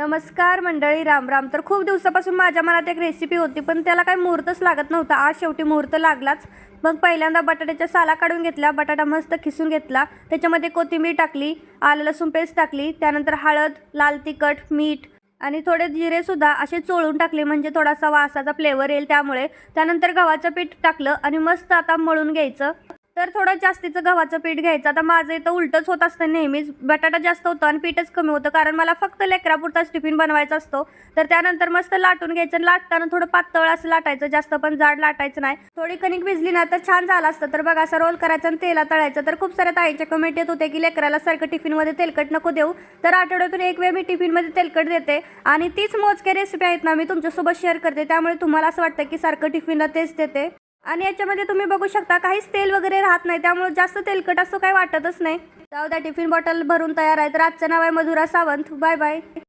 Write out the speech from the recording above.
नमस्कार मंडळी, राम राम. तर खूप दिवसापासून माझ्या मनात एक रेसिपी होती, पण त्याला काही मुहूर्तच लागत नव्हता. आज शेवटी मुहूर्त लागलाच. मग पहिल्यांदा बटाट्याच्या साला काढून घेतल्या, बटाटा मस्त खिसून घेतला, त्याच्यामध्ये कोथिंबीर टाकली, आलं लसूण पेस्ट टाकली, त्यानंतर हळद, लाल तिखट, मीठ आणि थोडे जिरेसुद्धा असे चोळून टाकले, म्हणजे थोडासा वासाचा फ्लेवर येईल त्यामुळे. त्यानंतर गव्हाचं पीठ टाकलं आणि मस्त आता मळून घ्यायचं. तर थोडं जास्तीचं गव्हाचं पीठ घ्यायचं. आता माझं इथं उलटंच होत असतं नेहमीच, बटाटा जास्त होतो आणि पीठच कमी होतं, कारण मला फक्त लेकरापुरताच टिफिन बनवायचा असतो. तर त्यानंतर मस्त लाटून घ्यायचं. लाटताना थोडं पातळ असं लाटायचं, जास्त पण जाड लाटायचं नाही. थोडी कणिक भिजली ना तर छान झालं असतं. तर बघा, असं रोल करायचं आणि तेला तळायचं. तर खूप साऱ्या ताईंच्या कमेंट येत होते की लेकराला सारखं टिफिनमध्ये तेलकट नको देऊ. तर आठवड्यातून एक वेळ मी टिफिनमध्ये तेलकट देते आणि तीच मोजके रेसिपी आहेत ना मी तुमच्यासोबत शेअर करते. त्यामुळे तुम्हाला असं वाटतं की सारखं टिफिनला तेच देते. आणि याच्यामध्ये तुम्ही बघू शकता काहीच तेल वगैरे राहत नाही, त्यामुळे जास्त तेलकट असं काही वाटतच नाही. जाऊ द्या, टिफिन बॉटल भरून तयार आहे. तर आजचं नाव आहे मधुरा सावंत. Bye bye.